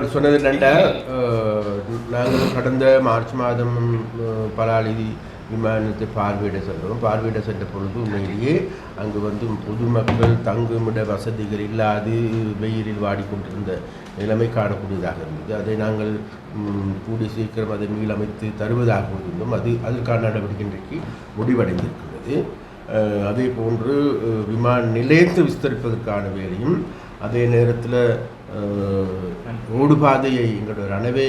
அவர் சொன்னது என்னென்னா, நாங்கள் கடந்த மார்ச் மாதம் பலாலி விமானத்தை பார்வையிட சென்றோம். பார்வையிட சென்ற பொழுது உண்மையிலேயே அங்கு பொதுமக்கள் தங்குமிட வசதிகள் இல்லாது வெயிலில் வாடிக்கொண்டிருந்த நிலைமை காணக்கூடியதாக இருந்தது. அதை நாங்கள் கூடி சீக்கிரம் அதை மீளமைத்து தருவதாக இருந்தோம். அதற்கான நடவடிக்கை இன்றைக்கு முடிவடைந்திருக்கிறது. அதே போன்று விமான நிலையத்தை விஸ்தரிப்பதற்கான வேலையும், அதே நேரத்தில் ஓடுபாதையை எங்களுடைய ரனவே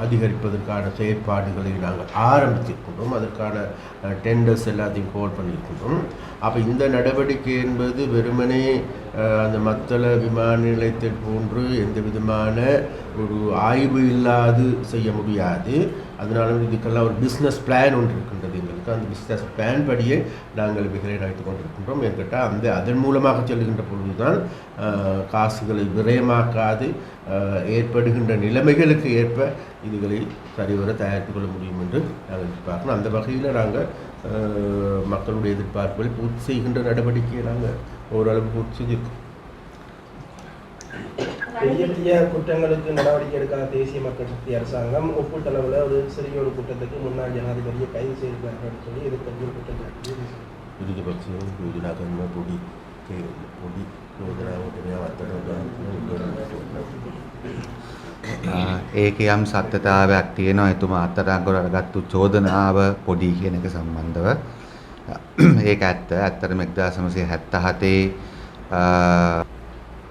அதிகரிப்பதற்கான செயற்பாடுகளை நாங்கள் ஆரம்பித்திருக்கின்றோம். அதற்கான டெண்டர்ஸ் எல்லாத்தையும் கோல் பண்ணியிருக்கின்றோம். அப்போ இந்த நடவடிக்கை என்பது வெறுமனே அந்த மத்தள விமான நிலையத்தை போன்று எந்த விதமான ஒரு ஆய்வு இல்லாது செய்ய முடியாது. அதனால இதுக்கெல்லாம் ஒரு பிஸ்னஸ் பிளான் ஒன்று இருக்கின்றது எங்களுக்கு. அந்த பிஸ்னஸ் பிளான் படியே நாங்கள் இவைகளை நடத்தி கொண்டிருக்கின்றோம். என்கிட்ட அதன் மூலமாக செல்கின்ற பொழுதுதான் காசுகளை விரயமாக்காது ஏற்படுகின்ற நிலைமைகளுக்கு ஏற்ப இதுகளை சரிவர தயாரித்து கொள்ள முடியும் என்று நாங்கள் எதிர்பார்க்கணும். அந்த வகையில் நாங்கள் மக்களுடைய எதிர்பார்ப்புகளை பூர்த்தி செய்கின்ற நடவடிக்கையை நாங்கள் ஓரளவு பூர்த்தி செஞ்சிருக்கோம். பெரிய பெரிய குற்றங்களுக்கு நடவடிக்கை எடுக்காத தேசிய மக்கள் சக்தி அரசாங்கம் ஒப்பீட்டளவில் ஒரு சிறிய ஒரு குற்றத்துக்கு முன்னாள் ஜனாதிபதியை கைது செய்திருக்கிறார்கள் சொல்லி எதிர்ப்பு குற்றச்சாட்டு விருதுபட்சம் யோஜனா பொடி ඒක යම් සත්‍යතාවයක් තියෙනවා. එතුමා අත්අඩංගුවට අරගත්තු චෝදනාව පොඩි කියන එක සම්බන්ධව ඒක ඇත්තටම 1977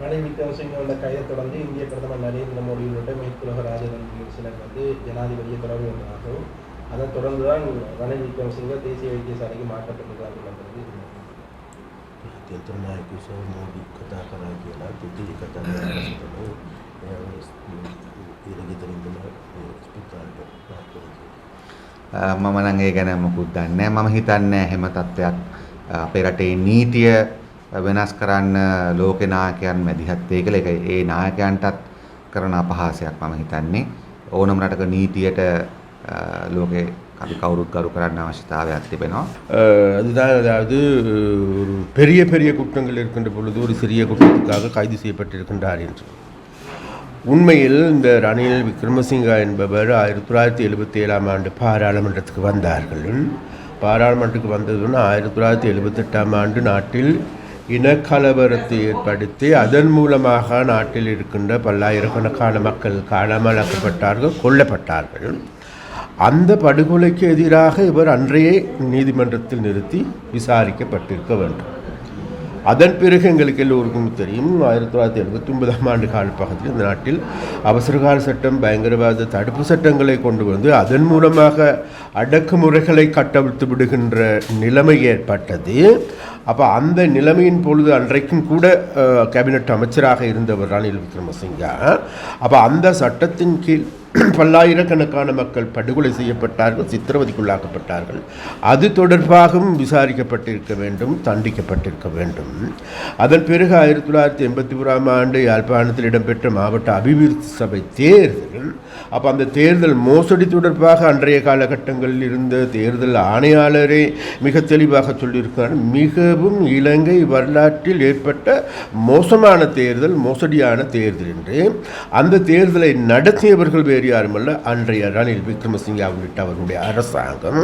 ரணில் விக்ரமசிங்கோட கைதை தொடர்ந்து இந்திய பிரதமர் நரேந்திர மோடியோட மேற்குலக ராஜதந்திர சிலர் ஜனாதிபதியை தொடர்பு கொண்டதாகவும் அதைத் தொடர்ந்து தான் ரணில் விக்ரமசிங்க தேசிய வைத்தியசாலைக்கு மாற்றப்பட்டிருக்கிறார்கள். மோடி கதா කරා කියලා දෙවි කතා මම නම් ඒ ගැන මොකුත් දන්නේ නැහැ. මම හිතන්නේ එහෙම තත්ත්වයක් අපේ රටේ නීතිය වෙනස් කරන්න ලෝකේ නායකයන් මැදිහත් වෙයි කියලා. ඒක ඒ නායකයන්ටත් කරන අපහාසයක් මම හිතන්නේ. ඕනම රටක නීතියට ලෝකේ අපි කවුරුත් ගරු කරන්න அவசியතාවයක් තිබෙනවා. அதுதான், அதாவது ஒரு பெரிய பெரிய குற்றங்கள் இருக்கின்ற பொழுது ஒரு சிறிய குற்றத்துக்காக கைது செய்யப்பட்டிருக்கின்றார் என்று. உண்மையில் இந்த ரணில் விக்ரமசிங்கா என்பவர் 1977ஆம் ஆண்டு பாராளுமன்றத்துக்கு வந்தார்கள். பாராளுமன்றத்துக்கு வந்ததுன்னு 1978ஆம் ஆண்டு நாட்டில் இனக்கலவரத்தை ஏற்படுத்தி அதன் மூலமாக நாட்டில் இருக்கின்ற பல்லாயிரக்கணக்கான மக்கள் காணாமல் ஆக்கப்பட்டார்கள், கொல்லப்பட்டார்கள். அந்த படுகொலைக்கு எதிராக இவர் அன்றையே நீதிமன்றத்தில் நிறுத்தி விசாரிக்கப்பட்டிருக்க வேண்டும். அதன் பிறகு எங்களுக்கு எல்லோருக்கும் தெரியும், 1979ஆம் ஆண்டு காலப்பகுதியில் இந்த நாட்டில் அவசரகால சட்டம், பயங்கரவாத தடுப்பு சட்டங்களை கொண்டு வந்து அதன் மூலமாக அடக்குமுறைகளை கட்டவிழ்த்து விடுகின்ற நிலைமை ஏற்பட்டது. அப்போ அந்த நிலைமையின் பொழுது அன்றைக்கும் கூட கேபினட் அமைச்சராக இருந்தவர் ரணில் விக்ரமசிங்கா. அப்போ அந்த சட்டத்தின் கீழ் பல்லாயிரக்கணக்கான மக்கள் படுகொலை செய்யப்பட்டார்கள், சித்திரவதைக்குள்ளாக்கப்பட்டார்கள். அது தொடர்பாகவும் விசாரிக்கப்பட்டிருக்க வேண்டும், தண்டிக்கப்பட்டிருக்க வேண்டும். அதன் பிறகு 1981ஆம் ஆண்டு யாழ்ப்பாணத்தில் இடம்பெற்ற மாவட்ட அபிவிருத்தி சபை தேர்தல். அப்போ அந்த தேர்தல் மோசடி தொடர்பாக அன்றைய காலகட்டங்களில் இருந்த தேர்தல் ஆணையாளரே மிக தெளிவாக சொல்லியிருக்கார், மிகவும் இலங்கை வரலாற்றில் ஏற்பட்ட மோசமான தேர்தல், மோசடியான தேர்தல் என்று. அந்த தேர்தலை நடத்தியவர்கள் வேறு யாருமல்ல, அன்றைய ரணில் விக்ரமசிங்கா உள்ளிட்ட அவருடைய அரசாங்கம்.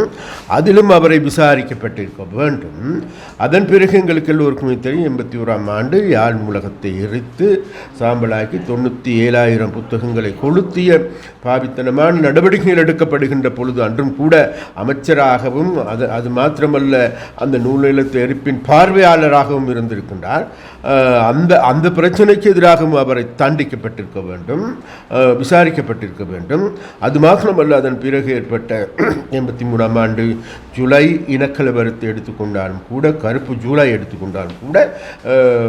அதிலும் அவரை விசாரிக்கப்பட்டிருக்க வேண்டும். அதன் பிறகு எங்களுக்கு எல்லோருக்குமே தெரியும், 81ஆம் ஆண்டு யாழ் நூலகத்தை எரித்து சாம்பலாக்கி 97,000 புத்தகங்களை கொளுத்திய பாவித்தனமான நடவடிக்கைகள் எடுக்கப்படுகின்ற பொழுது அன்றும் கூட அமைச்சராகவும் அது மாத்திரமல்ல அந்த நூலகத்தை எரிப்பின் பார்வையாளராகவும் இருந்திருக்கின்றார். அந்த பிரச்சனைக்கு எதிராகவும் அவரை தண்டிக்கப்பட்டிருக்க வேண்டும், விசாரிக்கப்பட்டிருக்க வேண்டும். அது மாத்திரமல்ல, அதன் பிறகு ஏற்பட்ட 83ஆம் ஆண்டு ஜூலை இனக்கலவரத்தை எடுத்துக்கொண்டாலும் கூட, கருப்பு ஜூலை எடுத்துக்கொண்டாலும் கூட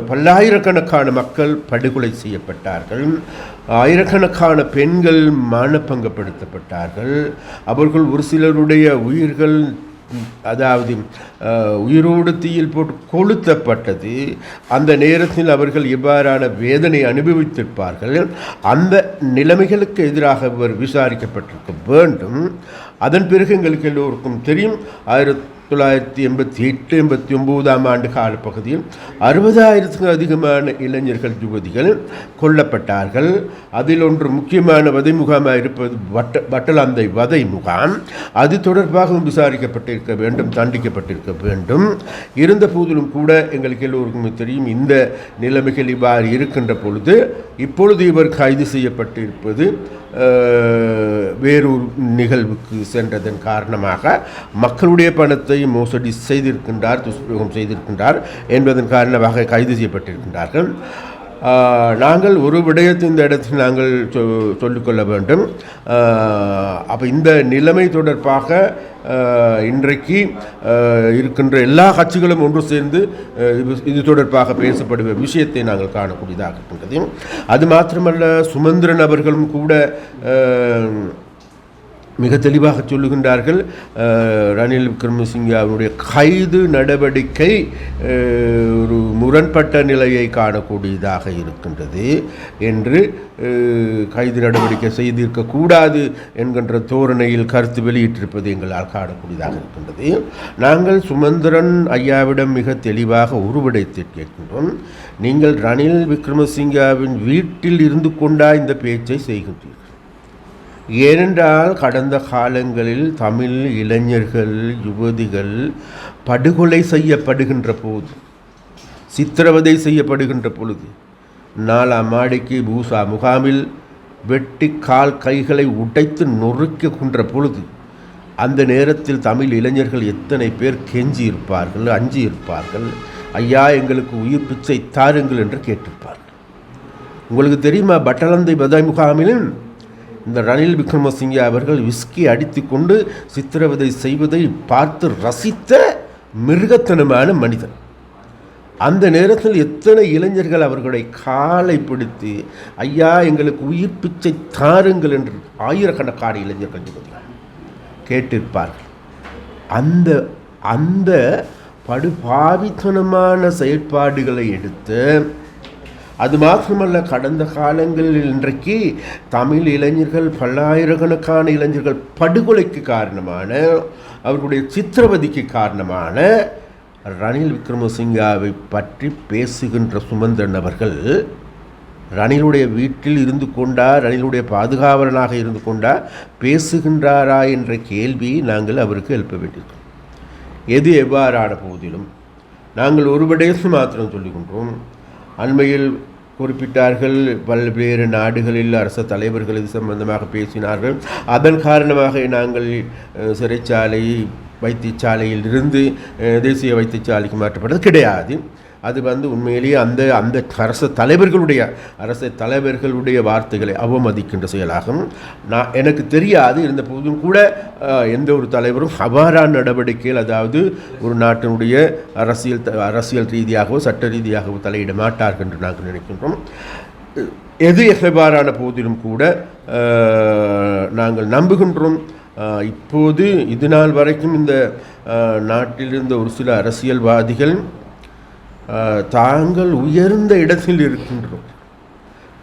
பல்லாயிரக்கணக்கான மக்கள் படுகொலை செய்யப்பட்டார்கள். ஆயிரக்கணக்கான பெண்கள் மானபங்கப்படுத்தப்பட்டார்கள். அவர்கள் ஒரு சிலருடைய உயிர்கள், அதாவது உயிரோடு தீயில் போட்டு கொளுத்தப்பட்டது. அந்த நேரத்தில் அவர்கள் எவ்வாறான வேதனை அனுபவித்திருப்பார்கள். அந்த நிலைமைகளுக்கு எதிராக அவர் விசாரிக்கப்பட்டிருக்க வேண்டும். அதன் பிறகு எங்களுக்கு எல்லோருக்கும் தெரியும், 1988-89 ஆண்டு காலப்பகுதியில் 60,000க்கும் அதிகமான இளைஞர்கள் யுவதிகள் கொல்லப்பட்டார்கள். அதில் ஒன்று முக்கியமான வதை முகாமாக இருப்பது வட்டலாந்தை வதை முகாம். அது தொடர்பாகவும் விசாரிக்கப்பட்டிருக்க வேண்டும், தண்டிக்கப்பட்டிருக்க வேண்டும். இருந்த போதிலும் கூட எங்களுக்கு எல்லோருக்குமே தெரியும், இந்த நிலைமைகள் இவ்வாறு இருக்கின்ற பொழுது இப்பொழுது இவர் கைது செய்யப்பட்டிருப்பது வேறொரு நிகழ்வுக்கு சென்றதன் காரணமாக மக்களுடைய பணத்தை மோசடி செய்திருக்கின்றார், துஷ்பிரயோகம் செய்திருக்கின்றார் என்பதன் காரணமாக கைது செய்யப்பட்டிருக்கின்றார்கள். நாங்கள் ஒரு விடயத்தை இந்த இடத்தில் நாங்கள் சொல்லிக்கொள்ள வேண்டும். அப்போ இந்த நிலைமை தொடர்பாக இன்றைக்கு இருக்கின்ற எல்லா கட்சிகளும் ஒன்று சேர்ந்து இது தொடர்பாக பேசப்படுகிற விஷயத்தை நாங்கள் காணக்கூடியதாக இருக்கின்றது. அது மாத்திரமல்ல, சுமந்திரன் அவர்களும் கூட மிக தெளிவாக சொல்லுகின்றார்கள், ரணில் விக்ரமசிங்கே அவருடைய கைது நடவடிக்கை ஒரு முரண்பட்ட நிலையை காணக்கூடியதாக இருக்கின்றது என்று, கைது நடவடிக்கை செய்திருக்கக்கூடாது என்கின்ற தோரணையில் கருத்து வெளியிட்டிருப்பது எங்களால் காணக்கூடியதாக இருக்கின்றது. நாங்கள் சுமந்திரன் ஐயாவிடம் மிக தெளிவாக ஒரு விடயத்தை கேட்கின்றோம். நீங்கள் ரணில் விக்ரமசிங்காவின் வீட்டில் இருந்து கொண்டா இந்த பேச்சை செய்கின்றீர்கள்? ஏனென்றால் கடந்த காலங்களில் தமிழ் இளைஞர்கள், யுவதிகள் படுகொலை செய்யப்படுகின்ற போது, சித்திரவதை செய்யப்படுகின்ற பொழுது, 4ஆம் மாடிக்கு பூசா முகாமில் வெட்டி கால் கைகளை உடைத்து நொறுக்குகின்ற பொழுது, அந்த நேரத்தில் தமிழ் இளைஞர்கள் எத்தனை பேர் கெஞ்சி இருப்பார்கள், அஞ்சி இருப்பார்கள், ஐயா எங்களுக்கு உயிர் பிச்சை தாருங்கள் என்று கேட்டிருப்பார்கள். உங்களுக்கு தெரியுமா, பட்டலந்தை வதை முகாமிலும் இந்த ரணில் விக்ரமசிங்கே அவர்கள் விஸ்கி அடித்து கொண்டு சித்திரவதை செய்வதை பார்த்து ரசித்த மிருகத்தனமான மனிதன். அந்த நேரத்தில் எத்தனை இளைஞர்கள் அவர்களுடைய காலை பிடித்து ஐயா எங்களுக்கு உயிர் பிச்சை தாருங்கள் என்று ஆயிரக்கணக்கான இளைஞர்கள் கேட்டிருப்பார்கள். அந்த அந்த படுபாவித்தனமான செயற்பாடுகளை எடுத்து, அது மாத்திரமல்ல, கடந்த காலங்களில் இன்றைக்கு தமிழ் இளைஞர்கள், பல்லாயிரக்கணக்கான இளைஞர்கள் படுகொலைக்கு காரணமான, அவர்களுடைய சித்திரவதைக்கு காரணமான ரணில் விக்ரமசிங்காவை பற்றி பேசுகின்ற சுமந்திரன் அவர்கள் ரணிலுடைய வீட்டில் இருந்து கொண்டா, ரணிலுடைய பாதுகாவலனாக இருந்து கொண்டா பேசுகின்றாரா என்ற கேள்வி நாங்கள் அவருக்கு எழுப்ப வேண்டியிருக்கிறோம். எது எவ்வாறான போதிலும் நாங்கள் ஒரு விடயத்தை மாத்திரம் சொல்லுகின்றோம். அண்மையில் குறிப்பிட்டார்கள், பல்வேறு நாடுகளில் அரச தலைவர்கள் இது சம்பந்தமாக பேசினார்கள். அதன் காரணமாக நாங்கள் சிறைச்சாலை வைத்தியசாலையில் இருந்து தேசிய வைத்தியசாலைக்கு மாற்றப்பட்டது கிடையாது. அது உண்மையிலேயே அந்த அரச தலைவர்களுடைய வார்த்தைகளை அவமதிக்கின்ற செயலாகும். எனக்கு தெரியாது, இருந்த போதும் கூட எந்த ஒரு தலைவரும் அவ்வாறான நடவடிக்கைகள், அதாவது ஒரு நாட்டினுடைய அரசியல் ரீதியாகவோ சட்ட ரீதியாகவோ தலையிட மாட்டார்கள் என்று நாங்கள் நினைக்கின்றோம். எது எவ்வாறான போதிலும் கூட நாங்கள் நம்புகின்றோம், இப்போது இது நாள் வரைக்கும் இந்த நாட்டில் இருந்த ஒரு சில அரசியல்வாதிகள் தாங்கள் உயர்ந்த இடத்தில் இருக்கின்றோம்,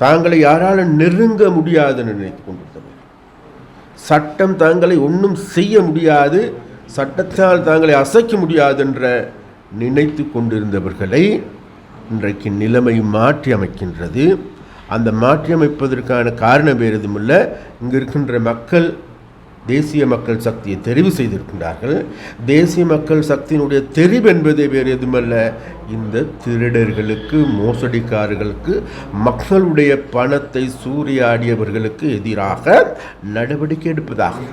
தாங்களை யாராலும் நெருங்க முடியாது நினைத்து கொண்டிருந்தவர், சட்டம் தாங்களை ஒன்றும் செய்ய முடியாது, சட்டத்தால் தாங்களை அசைக்க முடியாது என்ற நினைத்து கொண்டிருந்தவர்களை இன்றைக்கு நிலைமை மாற்றி அமைக்கின்றது. அந்த மாற்றி அமைப்பதற்கான காரணம் வேறு எதுவுமில்லை, இங்கு இருக்கின்ற மக்கள் தேசிய மக்கள் சக்தியை தெரிவு செய்திருக்கின்றார்கள். தேசிய மக்கள் சக்தியினுடைய தெரிவு என்பதே வேறு எதுவுமல்ல, இந்த திருடர்களுக்கு, மோசடிக்காரர்களுக்கு, மக்களுடைய பணத்தை சூறையாடியவர்களுக்கு எதிராக நடவடிக்கை எடுப்பதாகும்.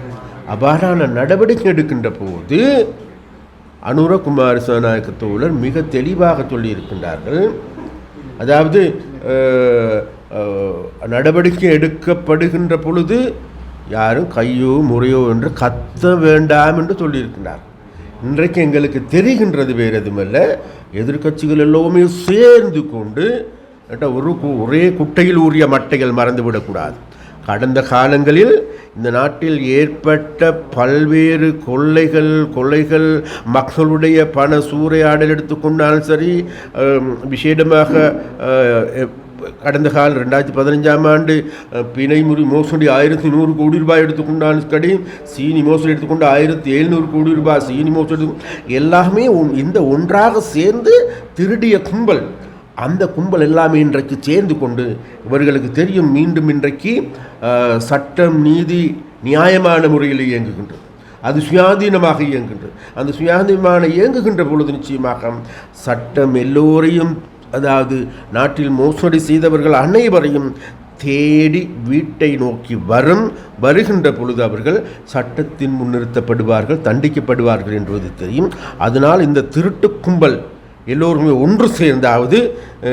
அவ்வாறான நடவடிக்கை எடுக்கின்ற போது அனுரகுமார சேனாநாயக்க தோழர் மிக தெளிவாக சொல்லியிருக்கின்றார்கள். அதாவது நடவடிக்கை எடுக்கப்படுகின்ற பொழுது யாரும் கையோ முறையோ என்று கத்த வேண்டாம் என்று சொல்லியிருக்கின்றார். இன்றைக்கு எங்களுக்கு தெரிகின்றது வேறு எதுவுமல்ல, எதிர்கட்சிகள் எல்லோருமே சேர்ந்து கொண்டு ஒரே குட்டையில் ஊறிய மட்டைகள் மறந்துவிடக்கூடாது. கடந்த காலங்களில் இந்த நாட்டில் ஏற்பட்ட பல்வேறு கொள்ளைகள், மக்களுடைய பண சூறையாடல் எடுத்துக்கொண்டாலும் சரி, விசேடமாக கடந்த கால 2015ஆம் ஆண்டு பிணைமுறி மோசடி 1100 கோடி ரூபாய் எடுத்துக்கொண்டாலும் கடி, சீனி மோசடி எடுத்துக்கொண்டு 1700 கோடி ரூபாய் சீனி மோசடி எல்லாமே இந்த ஒன்றாக சேர்ந்து திருடிய கும்பல். அந்த கும்பல் எல்லாமே இன்றைக்கு சேர்ந்து கொண்டு இவர்களுக்கு தெரியும் மீண்டும் இன்றைக்கு சட்டம் நீதி நியாயமான முறையில் இயங்குகின்றது, அது சுயாதீனமாக இயங்குகின்றது. அந்த சுயாதீனமான இயங்குகின்ற பொழுது நிச்சயமாக சட்டம் எல்லோரையும், அதாவது நாட்டில் மோசடி செய்தவர்கள் அனைவரையும் தேடி வீட்டை நோக்கி வருகின்ற பொழுது அவர்கள் சட்டத்தின் முன்னிறுத்தப்படுவார்கள், தண்டிக்கப்படுவார்கள் என்பது தெரியும். அதனால் இந்த திருட்டு கும்பல் எல்லோருமே ஒன்று சேர்ந்தாவது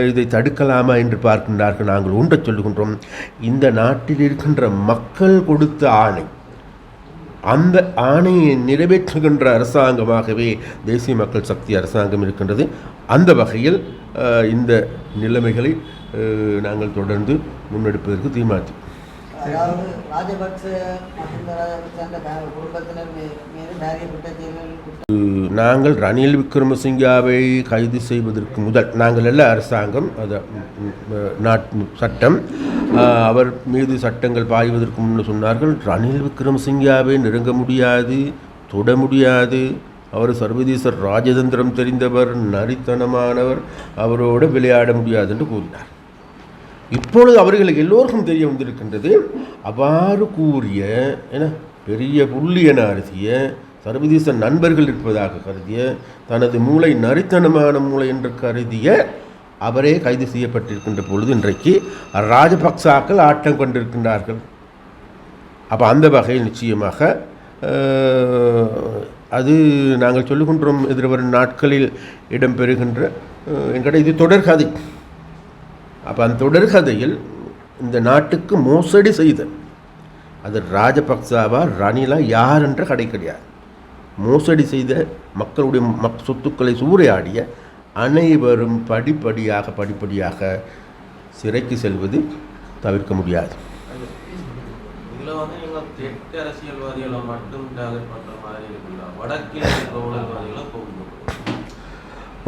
இதை தடுக்கலாமா என்று பார்க்கின்றார்கள். நாங்கள் ஒன்றை சொல்லுகின்றோம், இந்த நாட்டில் இருக்கின்ற மக்கள் கொடுத்த ஆணை, அந்த ஆணையை நிறைவேற்றுகின்ற அரசாங்கமாகவே தேசிய மக்கள் சக்தி அரசாங்கம் இருக்கின்றது. அந்த வகையில் இந்த நிலைமைகளை நாங்கள் தொடர்ந்து முன்னெடுப்பதற்கு தீர்மானித்தோம். அதாவது ராஜபக்ச மஹிந்த ராஜபக்ச குடும்பத்தினர் மீது நிறைய குற்றச்சாட்டுகள். நாங்கள் ரணில் விக்ரமசிங்காவை கைது செய்வதற்கு முதல் நாங்கள் எல்லாம் அரசாங்கம் நாட்டு சட்டம் அவர் மீது சட்டங்கள் பாய்வதற்கு முன்னு சொன்னார்கள், ரணில் விக்ரமசிங்காவை நெருங்க முடியாது, தொட முடியாது, அவர் சர்வதேச ராஜதந்திரம் தெரிந்தவர், நரித்தனமானவர், அவரோடு விளையாட முடியாது என்று கூறினார். இப்பொழுது அவர்களுக்கு எல்லோருக்கும் தெரிய வந்திருக்கின்றது, அவ்வாறு கூறிய பெரிய புள்ளி என அருதிய சர்வதேச நண்பர்கள் இருப்பதாக கருதிய, தனது மூளை நரித்தனமான மூளை என்று கருதிய அவரே கைது செய்யப்பட்டிருக்கின்ற பொழுது இன்றைக்கு ராஜபக்சாக்கள் ஆட்டம் கொண்டிருக்கின்றார்கள். அப்போ அந்த வகையில் நிச்சயமாக அது நாங்கள் சொல்லுகின்றோம், எதிர்வரும் நாட்களில் இடம்பெறுகின்ற என்கிட்ட இது தொடர்கதை. அப்போ அந்த தொடர்கதையில் இந்த நாட்டுக்கு மோசடி செய்த அது ராஜபக்சாவா ரணிலா யார் என்ற கடை கிடையாது. மோசடி செய்த மக்களுடைய சொத்துக்களை சூறையாடிய அனைவரும் படிப்படியாக சிறைக்கு செல்வது தவிர்க்க முடியாது.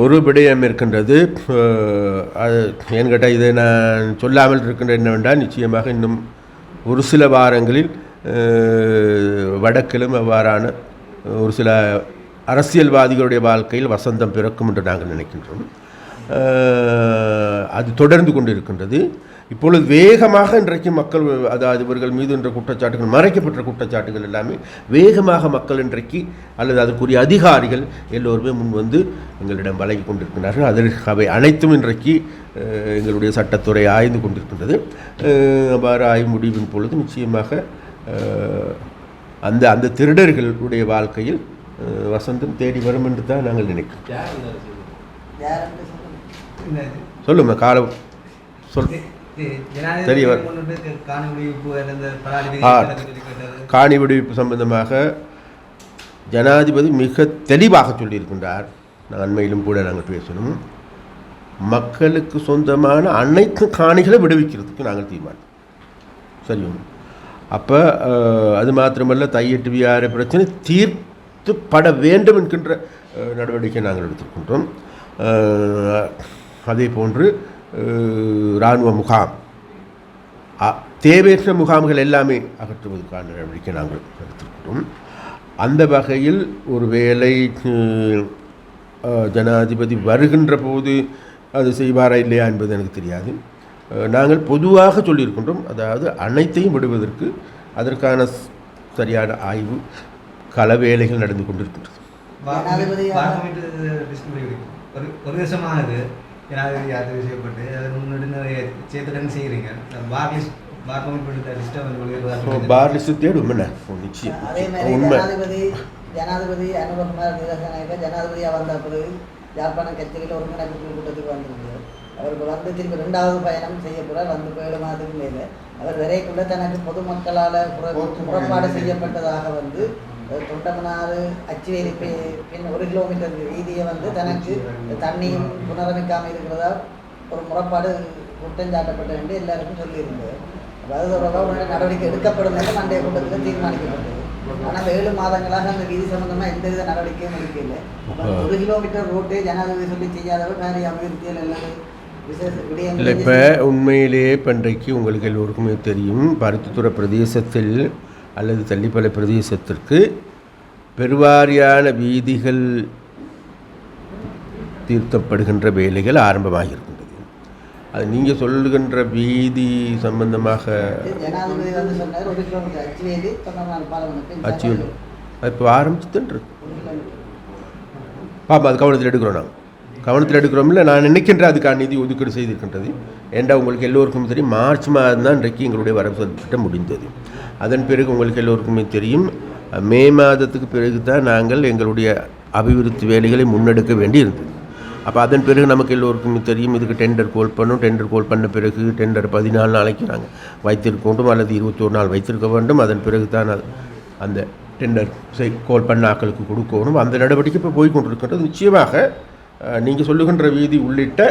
ஒரு விடயம் இருக்கின்றது, அது என்கிட்ட இதை நான் சொல்லாமல் இருக்கின்ற என்னவென்றால், நிச்சயமாக இன்னும் ஒரு சில வாரங்களில் வடக்கிலும் அவ்வாறான ஒரு சில அரசியல்வாதிகளுடைய வாழ்க்கையில் வசந்தம் பிறக்கும் என்று நாங்கள் நினைக்கின்றோம். அது தொடர்ந்து கொண்டு இருக்கின்றது. இப்பொழுது வேகமாக இன்றைக்கு மக்கள், அதாவது இவர்கள் மீது என்ற குற்றச்சாட்டுகள், மறைக்கப்பட்ட குற்றச்சாட்டுகள் எல்லாமே வேகமாக மக்கள் இன்றைக்கு அல்லது அதற்குரிய அதிகாரிகள் எல்லோருமே முன் வந்து எங்களிடம் வழங்கி கொண்டிருக்கிறார்கள். அதற்கு அவை அனைத்தும் இன்றைக்கு எங்களுடைய சட்டத்துறை ஆய்ந்து கொண்டிருக்கின்றது. அவ்வாறு ஆய்வு முடிவின் பொழுது நிச்சயமாக அந்த அந்த திருடர்களுடைய வாழ்க்கையில் வசந்தம் தேடி வரும் என்று தான் நாங்கள் நினைக்கிறோம். சொல்லுங்க காலம் சொல். காணி விடுவிப்பு சம்பந்தமாக ஜனாதிபதி மிக தெளிவாக சொல்லியிருக்கின்றார். அண்மையிலும் கூட நாங்கள் பேசணும், மக்களுக்கு சொந்தமான அனைத்து காணிகளை விடுவிக்கிறதுக்கு நாங்கள் தீர்மானம். சரி, அப்போ அது மாத்திரமல்ல, தையட்டு வியார பிரச்சனை தீர்த்துப்பட வேண்டும் என்கின்ற நடவடிக்கை நாங்கள் எடுத்துக்கொண்டோம். அதே போன்று இராணுவ முகாம், தேவையற்ற முகாம்கள் எல்லாமே அகற்றுவதற்கான நடவடிக்கை நாங்கள் எடுத்துக்கொண்டோம். அந்த வகையில் ஒரு வேளை ஜனாதிபதி வருகின்ற போது அது செய்வாரா இல்லையா என்பது எனக்கு தெரியாது. நாங்கள் பொதுவாக சொல்லியிருக்கின்றோம், அதாவது அனைத்தையும் விடுவதற்கு அதற்கான சரியான ஆய்வு கள வேலைகள் நடந்து கொண்டிருக்கின்றது. ஒரு வருஷமானது ஜனாதிபதி யாத்திரை செய்யப்பட்டு அதை முன்னெடுத்து சேர்த்துடன் செய்கிறீங்க. பார் லிஸ்ட் தேடும் என்ன நிச்சயம் உண்மை. ஜனாதிபதி அனுபவகுமார் வீரசநாயக ஜனாதிபதியாக வந்த பிறகு யாழ்ப்பாணம் கட்சியில் ஒருங்கிணைப்பு கூட்டத்துக்கு வந்திருந்தார். அவருக்கு வந்து திருப்பி 2வது பயணம் செய்யக்கூடாது. வந்து 7 மாதத்துக்கு மேலே அவர் விரைக்குள்ள தனக்கு பொதுமக்களால் புறப்பாடு செய்யப்பட்டதாக வந்து தொண்டமனாறு அச்சுவேலி பின் 1 கிலோமீட்டர் வீதியை வந்து தனக்கு தண்ணியும் புனரமைக்காமல் இருக்கிறதா ஒரு முறைப்பாடு குற்றஞ்சாட்டப்பட்ட என்று எல்லாருக்கும் சொல்லியிருந்தது. அது தொடர்பாக நடவடிக்கை எடுக்கப்படும் என்று அன்றைய கூட்டத்தில் தீர்மானிக்கப்பட்டது. ஆனால் 7 மாதங்களாக அந்த வீதி சம்பந்தமாக எந்தவித நடவடிக்கையும் எடுக்கல. 1 கிலோமீட்டர் ரோட்டே ஜனாதிபதி சொல்லி செய்யாதவர் வேறு அபிவிருத்தியில் அல்லது விசேஷ இல்லை விடயங்களை இப்போ உண்மையிலேயே பன்றைக்கு உங்களுக்கு எல்லோருக்குமே தெரியும் பருத்தித்துறை பிரதேசத்தில் அல்லது தள்ளிப்பளை பிரதேசத்திற்கு பெருவாரியான வீதிகள் தீர்த்தப்படுகின்ற வேலைகள் ஆரம்பமாக இருக்கின்றது. அது நீங்கள் சொல்லுகின்ற வீதி சம்பந்தமாக ஜனாதிபதி வந்து சொன்னார் 1 கிலோமீட்டர் அச்சுவேதி தொண்டமான் பாலம் அச்சுவேலி அது இப்போ ஆரம்பிச்சுதான் இருக்கு. பாப்பா அது கவனத்தில் எடுக்கிறோம். நாங்கள் கவனத்தில் எடுக்கிறோம்ல. நான் நினைக்கின்ற அதுக்கான நிதி ஒதுக்கீடு செய்திருக்கின்றது. ஏண்டா உங்களுக்கு எல்லோருக்கும் தெரியும் மார்ச் மாதம் தான் இன்றைக்கு எங்களுடைய வரவு திட்டம் முடிந்தது. அதன் பிறகு உங்களுக்கு எல்லோருக்குமே தெரியும் மே மாதத்துக்கு பிறகு தான் நாங்கள் எங்களுடைய அபிவிருத்தி வேலைகளை முன்னெடுக்க வேண்டி இருந்தது. அப்போ அதன் பிறகு நமக்கு எல்லோருக்குமே தெரியும் இதுக்கு டெண்டர் கோல் பண்ணும். டெண்டர் கோல் பண்ண பிறகு டெண்டர் 14 நாளைக்கு நாங்கள் வைத்திருக்க வேண்டும் அல்லது 21 நாள் வைத்திருக்க வேண்டும். அதன் பிறகு தான் அந்த டெண்டர் கோல் பண்ண ஆக்களுக்கு கொடுக்கணும். அந்த நடவடிக்கை இப்போ போய் கொண்டிருக்கின்றது. நிச்சயமாக நீங்கள் சொல்லுகின்ற வீதி உள்ளிட்ட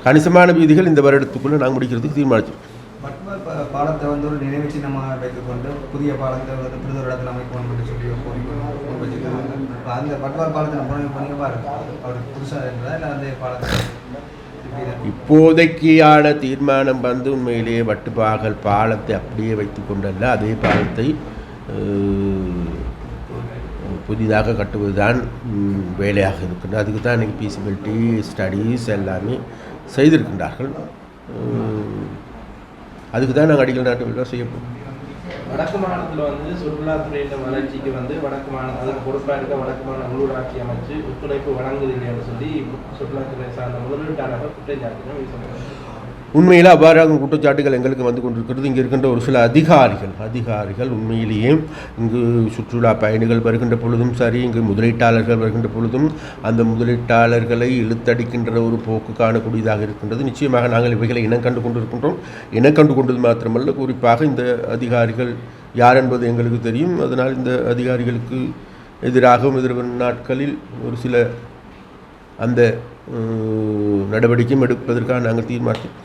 கணிசமான வீதிகள் இந்த வருடத்துக்குள்ளே நாங்கள் முடிக்கிறதுக்கு தீர்மானிச்சோம். பட்வால் பாலத்தை வந்து ஒரு நினைவு சின்னமாக வைத்துக்கொண்டு புதிய பாலத்தை வந்து புரித ஒரு இடத்துல அமைக்கணும் என்று சொல்லி வச்சுருக்காங்க. அந்த பட்வால் பாலத்தை நம்ம பண்ணி பாருங்க அவருக்கு புதுசாக இருக்கிறதா இல்லை அந்த பாலத்தை இப்போதைக்கான தீர்மானம் வந்து உண்மையிலேயே வட்டுப்பாகல் பாலத்தை அப்படியே வைத்து கொண்டல்ல அதே பாலத்தை புதிதாக கட்டுவதுதான் வேலையாக இருக்கின்றது. அதுக்கு தான் இன்றைக்கி பீசிபிலிட்டி ஸ்டடீஸ் எல்லாமே செய்திருக்கின்றார்கள். அதுக்கு தான் நாங்கள் அடிக்கல் நாட்டு விழா செய்யப்போம். வடக்கு மாநிலத்தில் வந்து சுற்றுலாத்துறையின் வளர்ச்சிக்கு வந்து வடக்கு மாநிலம் அதுக்கு பொறுப்பாக இருக்க வடக்கு மாநில உள்ளூராட்சி அமைச்சு ஒத்துழைப்பு வழங்குது இல்லைன்னு சொல்லி சுற்றுலாத்துறை சார்ந்த முதலீட்டாளர்கள் குற்றச்சாட்டுகள் வீசுகிறாங்க. உண்மையில் அவ்வாறாக குற்றச்சாட்டுகள் எங்களுக்கு வந்து கொண்டிருக்கிறது. இங்கே இருக்கின்ற ஒரு சில அதிகாரிகள் உண்மையிலேயே இங்கு சுற்றுலா பயணிகள் வருகின்ற பொழுதும் சரி இங்கு முதலீட்டாளர்கள் வருகின்ற பொழுதும் அந்த முதலீட்டாளர்களை இழுத்தடிக்கின்ற ஒரு போக்கு காணக்கூடியதாக இருக்கின்றது. நிச்சயமாக நாங்கள் இவைகளை இனம் கண்டு கொண்டிருக்கின்றோம். இனம் கண்டு கொண்டது மாத்திரமல்ல குறிப்பாக இந்த அதிகாரிகள் யார் என்பது எங்களுக்கு தெரியும். அதனால் இந்த அதிகாரிகளுக்கு எதிராகவும் எதிர்வரும் நாட்களில் ஒரு சில அந்த நடவடிக்கையும் எடுப்பதற்காக நாங்கள் தீர்மானித்தோம்.